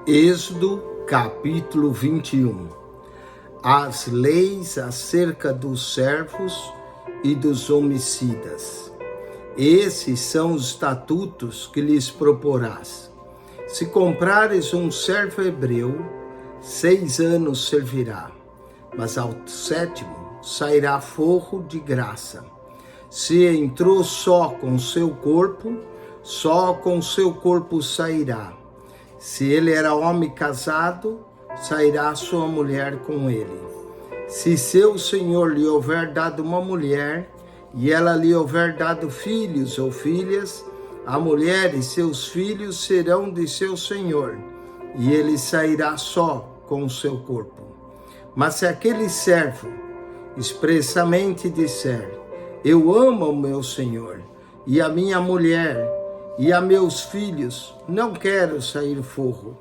Êxodo capítulo 21. As leis acerca dos servos e dos homicidas. Esses são os estatutos que lhes proporás. Se comprares um servo hebreu, 6 anos servirá, mas ao 7º sairá forro de graça. Se entrou só com seu corpo, só com seu corpo sairá. Se ele era homem casado, sairá sua mulher com ele. Se seu senhor lhe houver dado uma mulher, e ela lhe houver dado filhos ou filhas, a mulher e seus filhos serão de seu senhor, e ele sairá só com o seu corpo. Mas se aquele servo expressamente disser: eu amo o meu senhor, e a minha mulher, e a meus filhos, não quero sair forro,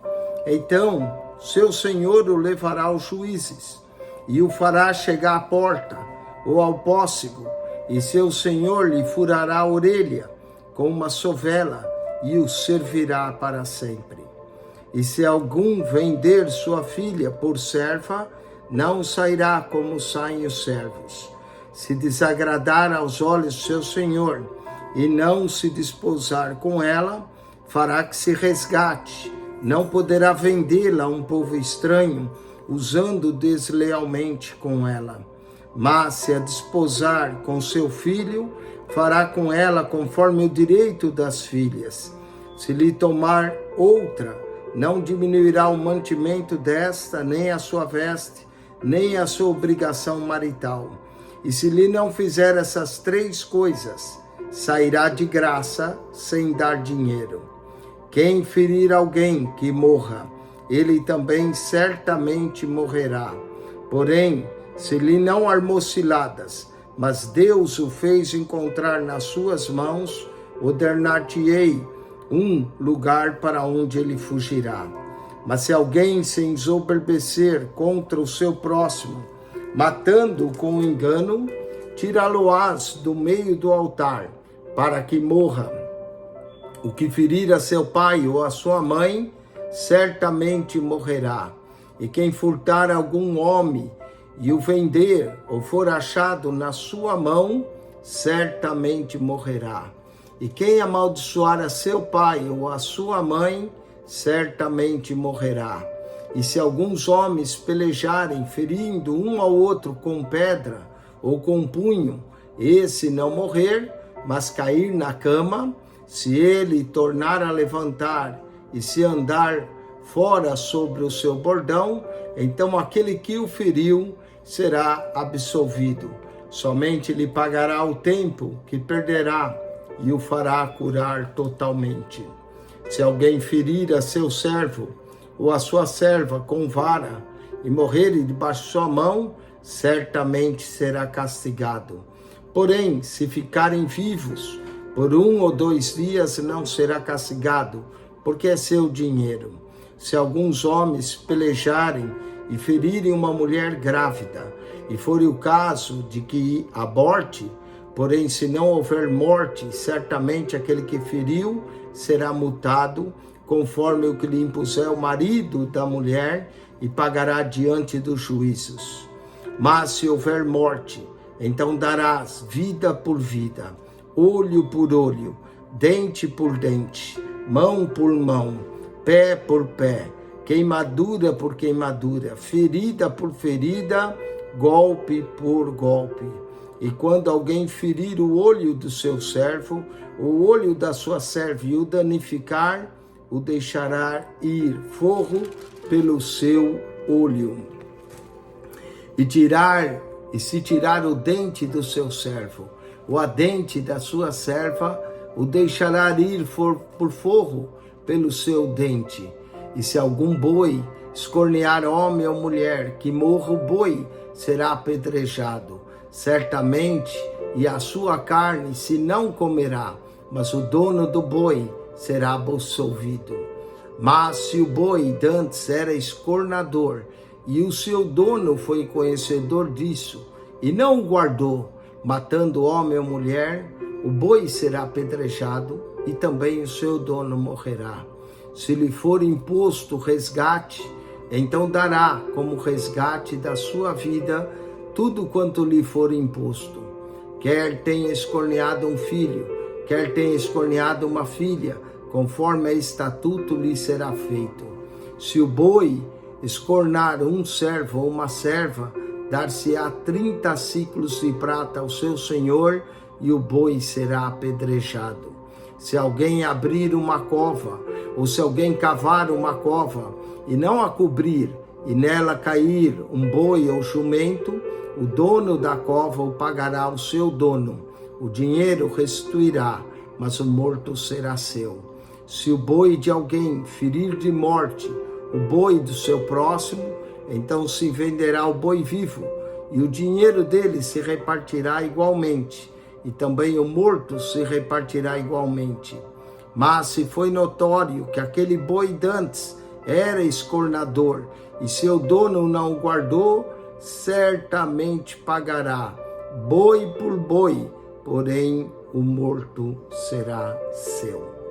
então seu senhor o levará aos juízes, e o fará chegar à porta, ou ao pócego, e seu senhor lhe furará a orelha com uma sovela, e o servirá para sempre. E se algum vender sua filha por serva, não sairá como saem os servos. Se desagradar aos olhos do seu senhor, e não se desposar com ela, fará que se resgate. Não poderá vendê-la a um povo estranho, usando deslealmente com ela. Mas se a desposar com seu filho, fará com ela conforme o direito das filhas. Se lhe tomar outra, não diminuirá o mantimento desta, nem a sua veste, nem a sua obrigação marital. E se lhe não fizer essas 3 coisas, sairá de graça sem dar dinheiro. Quem ferir alguém que morra, ele também certamente morrerá. Porém, se lhe não armou ciladas, mas Deus o fez encontrar nas suas mãos, ordenar-te-ei um lugar para onde ele fugirá. Mas se alguém se ensoberbecer contra o seu próximo, matando-o com engano, tirá-lo-ás do meio do altar, para que morra. O que ferir a seu pai ou a sua mãe, certamente morrerá. E quem furtar algum homem e o vender, ou for achado na sua mão, certamente morrerá. E quem amaldiçoar a seu pai ou a sua mãe, certamente morrerá. E se alguns homens pelejarem, ferindo um ao outro com pedra ou com punho, esse não morrer, mas cair na cama, se ele tornar a levantar e se andar fora sobre o seu bordão, então aquele que o feriu será absolvido. Somente lhe pagará o tempo que perderá e o fará curar totalmente. Se alguém ferir a seu servo ou a sua serva com vara e morrer debaixo de sua mão, certamente será castigado. Porém, se ficarem vivos por 1 ou 2 dias, não será castigado, porque é seu dinheiro. Se alguns homens pelejarem e ferirem uma mulher grávida, e for o caso de que aborte, porém se não houver morte, certamente aquele que feriu será multado, conforme o que lhe impuser o marido da mulher, e pagará diante dos juízos. Mas se houver morte, então darás vida por vida, olho por olho, dente por dente, mão por mão, pé por pé, queimadura por queimadura, ferida por ferida, golpe por golpe. E quando alguém ferir o olho do seu servo, o olho da sua serva, e o danificar, o deixará ir forro pelo seu olho. E se tirar o dente do seu servo, ou a dente da sua serva, o deixará ir por forro pelo seu dente. E se algum boi escornear homem ou mulher, que morra o boi, será apedrejado. Certamente, e a sua carne se não comerá, mas o dono do boi será absolvido. Mas se o boi dantes era escornador, e o seu dono foi conhecedor disso, e não o guardou, matando homem ou mulher, o boi será apedrejado, e também o seu dono morrerá. Se lhe for imposto resgate, então dará como resgate da sua vida tudo quanto lhe for imposto. Quer tenha escorneado um filho, quer tenha escorneado uma filha, conforme a estatuto lhe será feito. Se o boi escornar um servo ou uma serva, dar-se-á 30 siclos de prata ao seu senhor, e o boi será apedrejado. Se alguém abrir uma cova, ou se alguém cavar uma cova, e não a cobrir, e nela cair um boi ou jumento, o dono da cova o pagará ao seu dono. O dinheiro restituirá, mas o morto será seu. Se o boi de alguém ferir de morte o boi do seu próximo, então se venderá o boi vivo, e o dinheiro dele se repartirá igualmente, e também o morto se repartirá igualmente. Mas se foi notório que aquele boi dantes era escornador, e seu dono não o guardou, certamente pagará, boi por boi, porém o morto será seu.